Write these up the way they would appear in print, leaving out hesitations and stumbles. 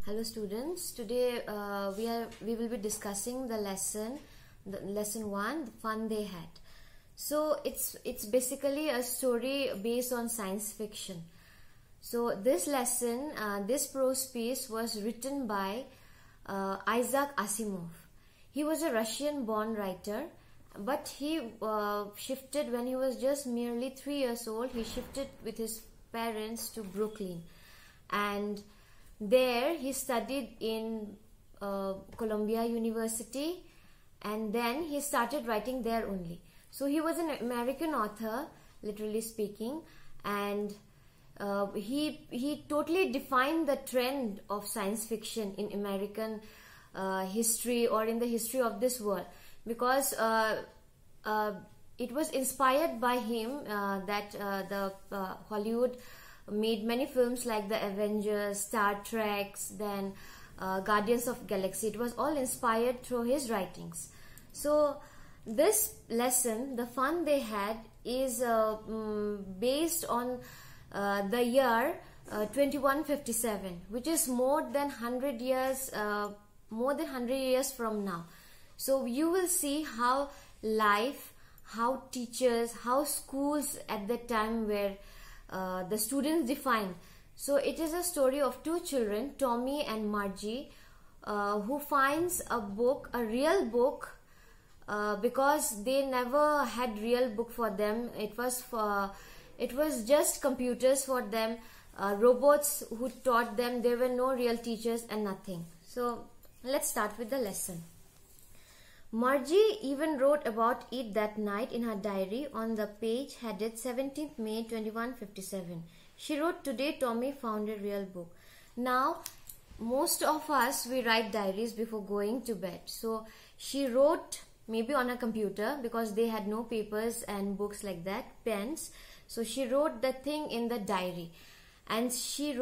Hello students, today we will be discussing the lesson 1, the fun they had. So it's basically a story based on science fiction. So this lesson, this prose piece was written by Isaac Asimov. He was a Russian born writer, but he shifted when he was just merely 3 years old. He shifted with his parents to Brooklyn, and there he studied in Columbia University, and then he started writing there only. So he was an American author, literally speaking, and he totally defined the trend of science fiction in American history or in the history of this world, because it was inspired by him that the Hollywood made many films like the Avengers, Star Trek, then Guardians of Galaxy. It was all inspired through his writings. So this lesson, the fun they had, is based on the year 2157, which is more than 100 years from now. So you will see how life, how teachers, how schools at that time were the students defined. So it is a story of two children, Tommy and Margie, who finds a book, a real book, because they never had real book for them. It was just computers for them, robots who taught them. There were no real teachers and nothing. So let's start with the lesson. Margie even wrote about it that night in her diary on the page headed 17th May 2157. She wrote, "Today Tommy found a real book." Now, most of us, we write diaries before going to bed. So she wrote maybe on a computer, because they had no papers and books like that, pens. So she wrote the thing in the diary, and she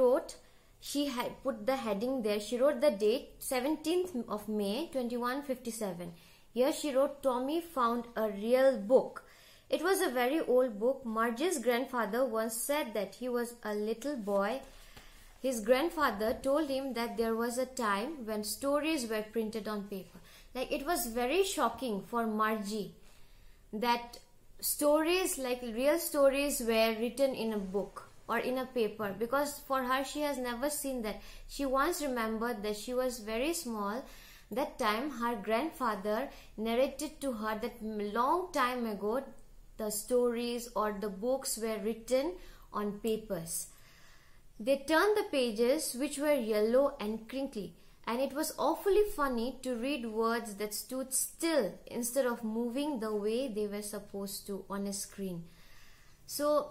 had put the heading there. She wrote the date 17th of May 2157. Here she wrote, "Tommy found a real book." It was a very old book. Margie's grandfather once said that he was a little boy. His grandfather told him that there was a time when stories were printed on paper. Like, it was very shocking for Margie that stories, like real stories, were written in a book or in a paper, because for her, she has never seen that. She once remembered that she was very small. That time her grandfather narrated to her that long time ago the stories or the books were written on papers. They turned the pages, which were yellow and crinkly, and it was awfully funny to read words that stood still instead of moving the way they were supposed to on a screen. So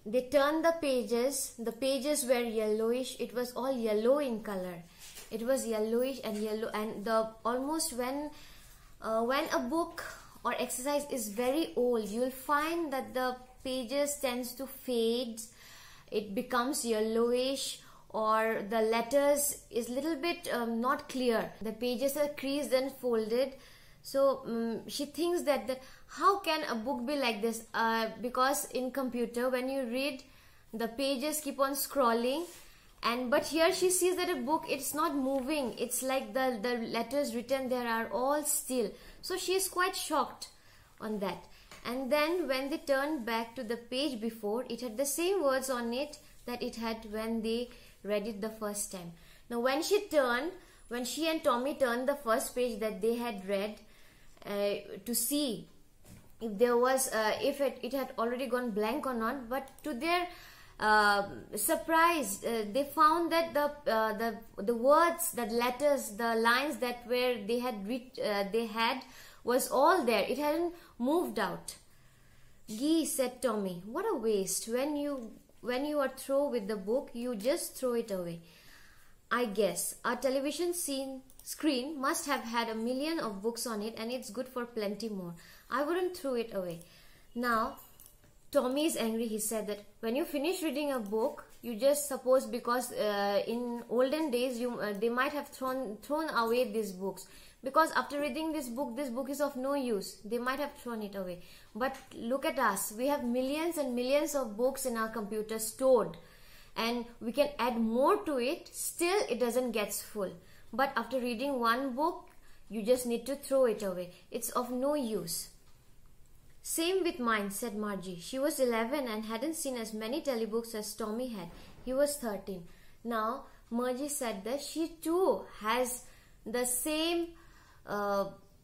they turned the pages were yellowish. It was all yellow in color. It was yellowish and yellow, and almost when a book or exercise is very old, you will find that the pages tends to fade. It becomes yellowish, or the letters is little bit not clear. The pages are creased and folded. So she thinks that how can a book be like this? Because in computer, when you read, the pages keep on scrolling. But here she sees that a book, it's not moving. It's like the letters written there are all still. So she is quite shocked on that. And then when they turned back to the page before, it had the same words on it that it had when they read it the first time. Now when she and Tommy turned the first page that they had read to see if there was if it had already gone blank or not, but to their surprise, they found that the words, the letters, the lines that they had was all there. It hadn't moved out. "Gee," said Tommy, "what a waste. When you are through with the book, you just throw it away. I guess our television screen must have had a million of books on it, and it's good for plenty more. I wouldn't throw it away." Now Tommy is angry. He said that when you finish reading a book, you just suppose, because in olden days they might have thrown away these books, because after reading this book is of no use. They might have thrown it away. But look at us. We have millions and millions of books in our computer stored, and we can add more to it, still it doesn't get full. But after reading one book, you just need to throw it away. It's of no use. Same with mine, said Margie. She was 11 and hadn't seen as many telebooks as Tommy had. He was 13. Now, Margie said that she too has the same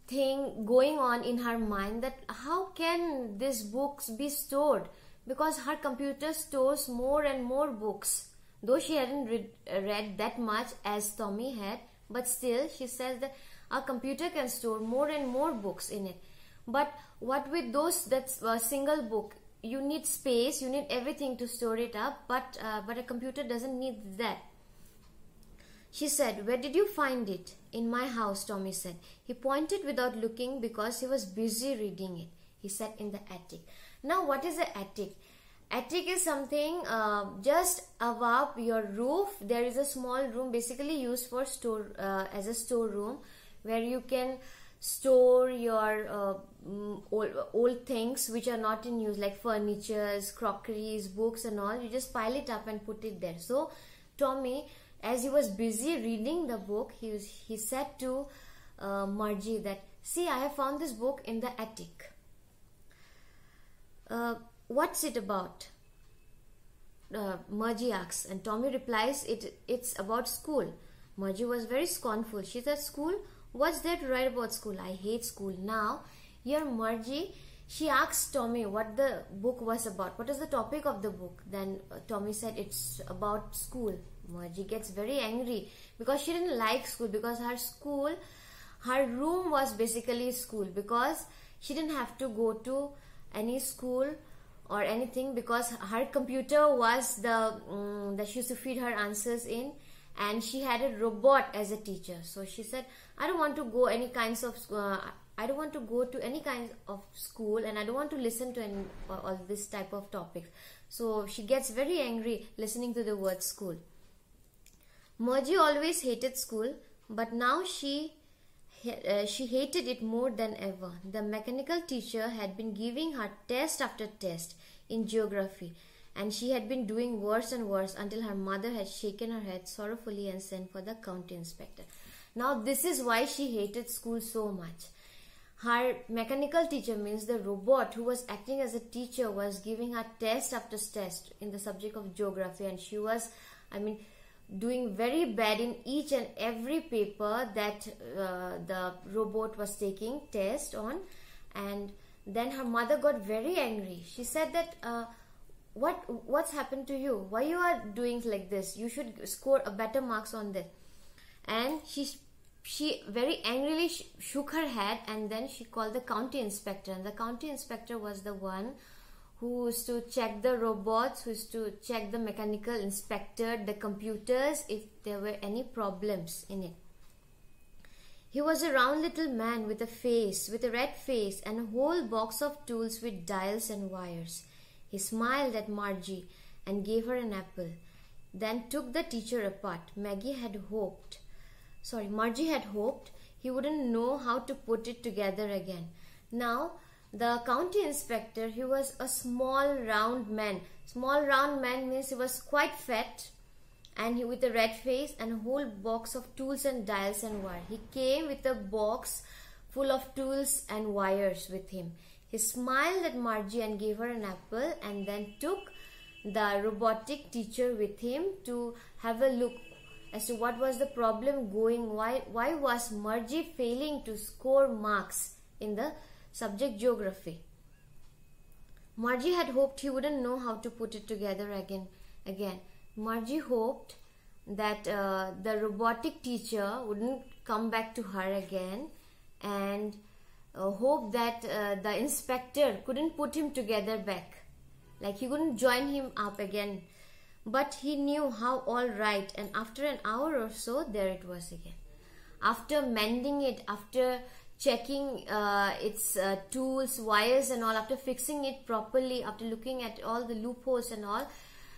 thing going on in her mind, that how can these books be stored? Because her computer stores more and more books. Though she hadn't read that much as Tommy had, but still she says that our computer can store more and more books in it. But what with those, that's a single book, you need space, you need everything to store it up, but a computer doesn't need that. She said, where did you find it? In my house, Tommy said. He pointed without looking because he was busy reading it. He said, in the attic. Now, what is the attic? Attic is something just above your roof. There is a small room basically used for store as a storeroom, where you can store your old things which are not in use, like furnitures, crockeries, books and all. You just pile it up and put it there. So Tommy, as he was busy reading the book, he said to Margie that, see, I have found this book in the attic. What's it about? Margie asks, and Tommy replies, it's about school. Margie was very scornful. She said, school? What's there to write about school? I hate school. Now, here Margie, she asked Tommy what the book was about. What is the topic of the book? Then Tommy said, it's about school. Margie gets very angry because she didn't like school, because her room was basically school, because she didn't have to go to any school or anything, because her computer was that she used to feed her answers in, and she had a robot as a teacher. So she said, I don't want to go any kinds of I don't want to go to any kinds of school, and I don't want to listen to all this type of topics. So she gets very angry listening to the word school. Margie always hated school, but now she hated it more than ever. The mechanical teacher had been giving her test after test in geography, and she had been doing worse and worse until her mother had shaken her head sorrowfully and sent for the county inspector. Now this is why she hated school so much. Her mechanical teacher, means the robot who was acting as a teacher, was giving her test after test in the subject of geography, and she was, doing very bad in each and every paper that the robot was taking test on. And then her mother got very angry. She said that what's happened to you? Why you are doing like this? You should score a better marks on this. And she very angrily shook her head, and then she called the county inspector. And the county inspector was the one who is to check the robots, who is to check the mechanical inspector, the computers, if there were any problems in it. He was a round little man with a red face, and a whole box of tools with dials and wires. He smiled at Margie and gave her an apple, then took the teacher apart. Margie had hoped he wouldn't know how to put it together again. Now, the county inspector, he was a small round man. Small round man means he was quite fat, and he with a red face and a whole box of tools and dials and wire. He came with a box full of tools and wires with him. He smiled at Margie and gave her an apple, and then took the robotic teacher with him to have a look as to what was the problem going. Why was Margie failing to score marks in the subject geography? Margie had hoped he wouldn't know how to put it together again. Margie hoped that the robotic teacher wouldn't come back to her again, and hoped that the inspector couldn't put him together back, like he couldn't join him up again. But he knew how all right, and after an hour or so, there it was again. After mending it, after checking its tools, wires and all, after fixing it properly, after looking at all the loopholes and all,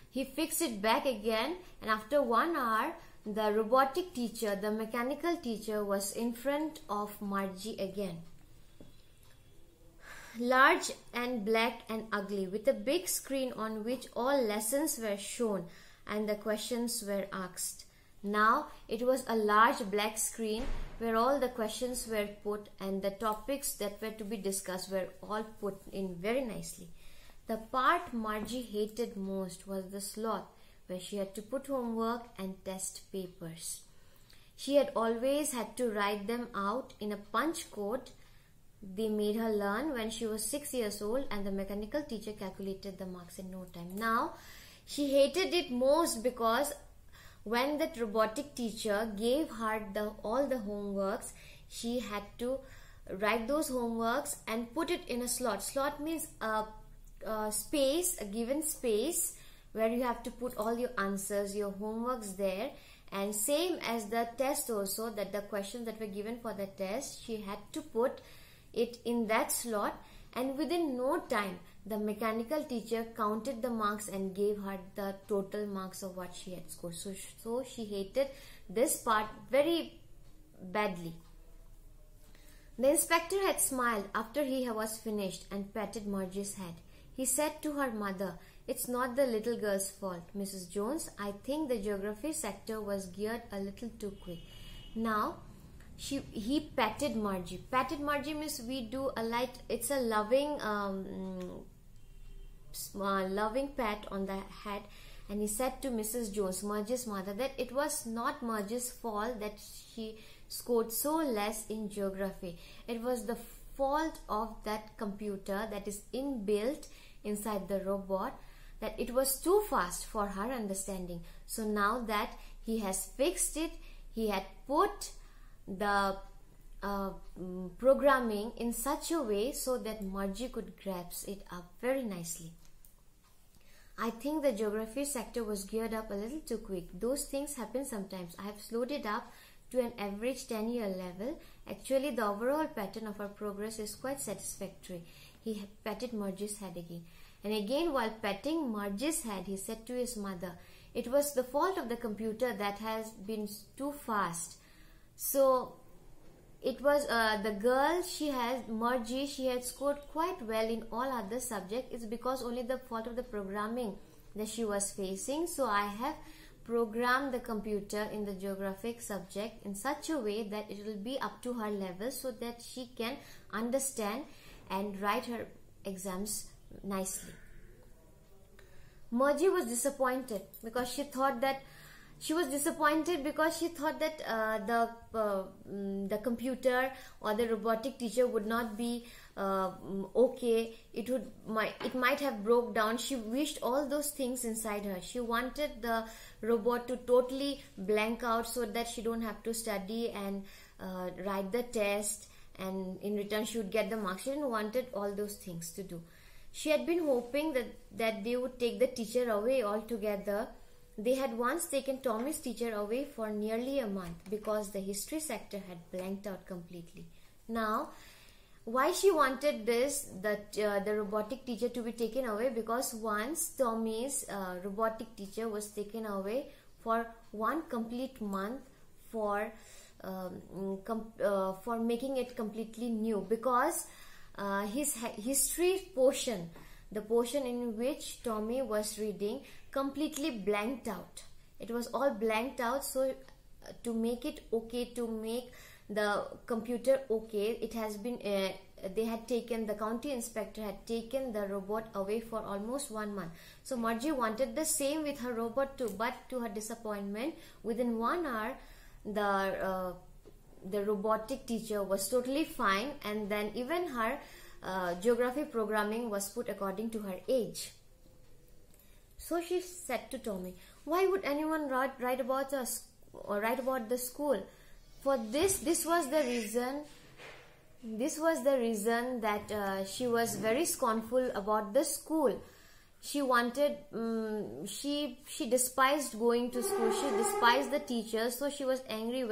he fixed it back again. And after 1 hour, the robotic teacher, the mechanical teacher, was in front of Margie again. Large and black and ugly, with a big screen on which all lessons were shown, and the questions were asked. Now it was a large black screen where all the questions were put and the topics that were to be discussed were all put in very nicely. The part Margie hated most was the slot where she had to put homework and test papers. She had always had to write them out in a punch code they made her learn when she was 6 years old, and the mechanical teacher calculated the marks in no time. Now she hated it most because when that robotic teacher gave her all the homeworks, she had to write those homeworks and put it in a slot. Slot means a given space where you have to put all your answers, your homeworks there. And same as the test also, that the questions that were given for the test, she had to put it in that slot, and within no time the mechanical teacher counted the marks and gave her the total marks of what she had scored. So she hated this part very badly. The inspector had smiled after he was finished and patted Margie's head. He said to her mother, "It's not the little girl's fault, Mrs. Jones. I think the geography sector was geared a little too quick." Now he patted Margie. Patted Margie means we do a light, it's a loving loving pat on the head, and he said to Mrs. Jones, Margie's mother, that it was not Margie's fault that she scored so less in geography. It was the fault of that computer that is inbuilt inside the robot, that it was too fast for her understanding. So now that he has fixed it, he had put the programming in such a way so that Margie could grasp it up very nicely. I think the geography sector was geared up a little too quick. Those things happen sometimes. I have slowed it up to an average 10-year level. Actually, the overall pattern of our progress is quite satisfactory. He patted Margie's head again. And again, while patting Margie's head, he said to his mother, "It was the fault of the computer that has been too fast." So it was the girl, Margie, she had scored quite well in all other subjects. It's because only the fault of the programming that she was facing. So I have programmed the computer in the geographic subject in such a way that it will be up to her level so that she can understand and write her exams nicely. Margie was disappointed because she thought that the computer or the robotic teacher would not be okay. It might have broke down. She wished all those things inside her. She wanted the robot to totally blank out so that she don't have to study and write the test, and in return she would get the marks. She didn't wanted all those things to do. She had been hoping that they would take the teacher away altogether. They had once taken Tommy's teacher away for nearly a month because the history sector had blanked out completely. Now, why she wanted the robotic teacher to be taken away? Because once Tommy's robotic teacher was taken away for one complete month for making it completely new, because his history portion, the portion in which Tommy was reading, completely blanked out. It was all blanked out. So to make it okay, to make the computer okay, it has been the county inspector had taken the robot away for almost 1 month. So Margie wanted the same with her robot too, but to her disappointment, within 1 hour the robotic teacher was totally fine, and then even her geography programming was put according to her age. So she said to Tommy, "Why would anyone write about us or write about the school?" For this was the reason. This was the reason that she was very scornful about the school. She wanted, she despised going to school. She despised the teachers. So she was angry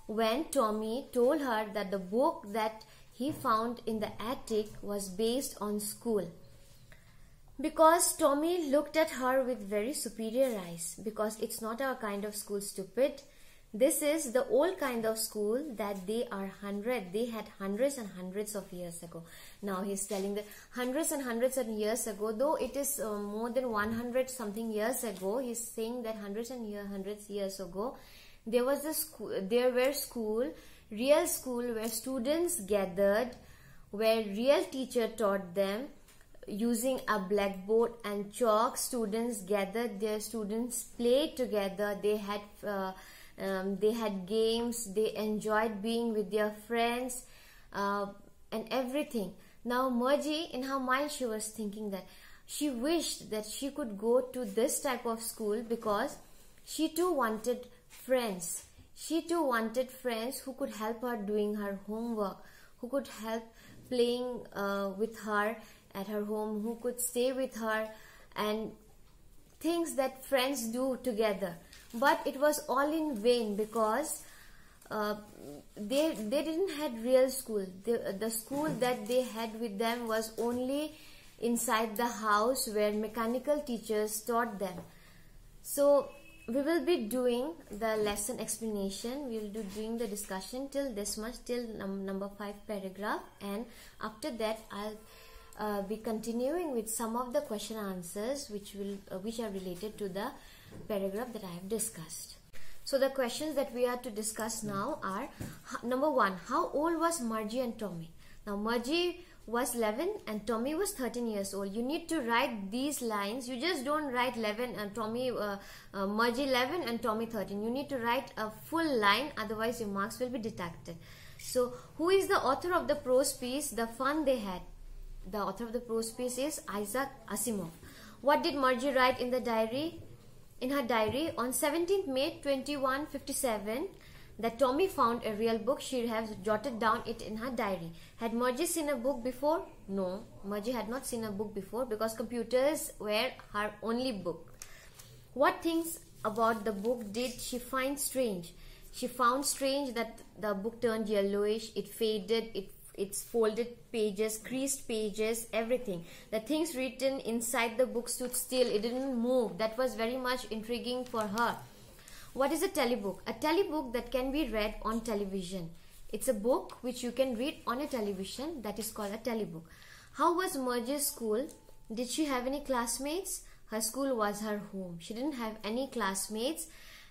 when Tommy told her that the book that he found in the attic was based on school. Because Tommy looked at her with very superior eyes. Because it's not our kind of school, stupid. This is the old kind of school that they had hundreds and hundreds of years ago. Now he's telling that hundreds and hundreds of years ago, though it is more than 100 something years ago, he's saying that hundreds years ago, there was a school, real school where students gathered, where real teacher taught them using a blackboard and chalk. Students gathered there, students played together, they had games, they enjoyed being with their friends and everything. Now Margie, in her mind, she was thinking that she wished that she could go to this type of school, because she too wanted friends. She too wanted friends who could help her doing her homework, who could help playing with her at her home, who could stay with her, and things that friends do together. But it was all in vain, because they didn't had real school. The school that they had with them was only inside the house, where mechanical teachers taught them. So we will be doing the lesson explanation, we will be doing the discussion till this much, till number 5 paragraph, and after that I'll be continuing with some of the question answers which are related to the paragraph that I have discussed. So the questions that we are to discuss now are: number 1, how old was Margie and Tommy? Now Margie was 11 and Tommy was 13 years old. You need to write these lines. You just don't write 11 and Margie 11 and Tommy 13. You need to write a full line, otherwise your marks will be deducted. So who is the author of the prose piece The Fun They Had? The author of the prose piece is Isaac Asimov. What did Margie write in the diary? In her diary, on 17th May 2157, that Tommy found a real book. She has jotted down it in her diary. Had Margie seen a book before? No, Margie had not seen a book before, because computers were her only book. What things about the book did she find strange? She found strange that the book turned yellowish, it faded, its folded pages, creased pages, everything. The things written inside the book stood still, it didn't move. That was very much intriguing for her. What is a telebook? A telebook that can be read on television. It's a book which you can read on a television, that is called a telebook. How was Margie's school? Did she have any classmates? Her school was her home. She didn't have any classmates,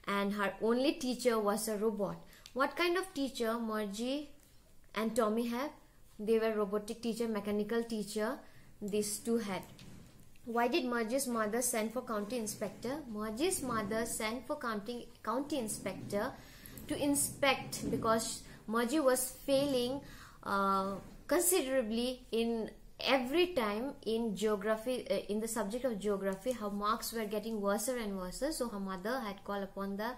and her only teacher was a robot. What kind of teacher Margie and Tommy have? They were robotic teacher, mechanical teacher, these two had. Why did Margie's mother send for county inspector? Margie's mother sent for county inspector to inspect, because Margie was failing considerably in every time in geography, in the subject of geography. Her marks were getting worse and worse, so her mother had called upon the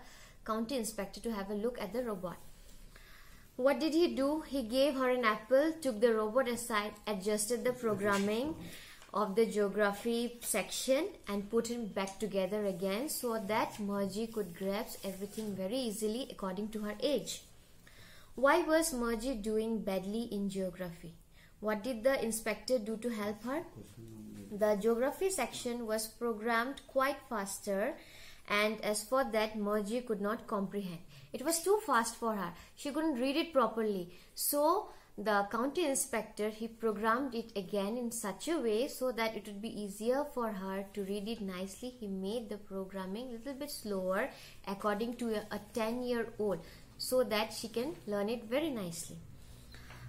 county inspector to have a look at the robot. What did he do? He gave her an apple, took the robot aside, adjusted the programming of the geography section, and put it back together again, so that Margie could grasp everything very easily according to her age. Why was Margie doing badly in geography? What did the inspector do to help her? The geography section was programmed quite faster, and as for that, Margie could not comprehend. It was too fast for her. She couldn't read it properly. So the county inspector, he programmed it again in such a way so that it would be easier for her to read it nicely. He made the programming a little bit slower according to a 10-year-old, so that she can learn it very nicely.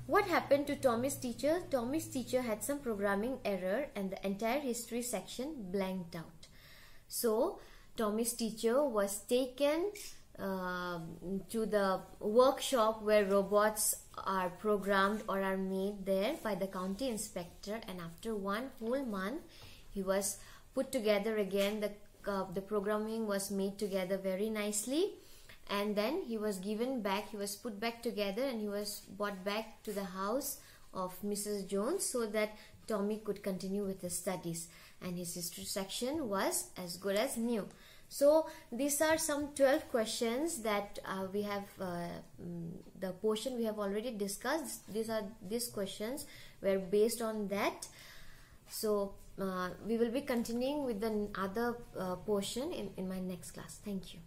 What happened to Tommy's teacher? Tommy's teacher had some programming error and the entire history section blanked out. So Tommy's teacher was taken to the workshop where robots are programmed or are made there by the county inspector, and after 1 whole month he was put together again. The programming was made together very nicely, and then he was given back, he was put back together, and he was brought back to the house of Mrs. Jones so that Tommy could continue with his studies, and his history section was as good as new. So these are some 12 questions that we have, the portion we have already discussed. These questions were based on that. So we will be continuing with the other portion in my next class. Thank you.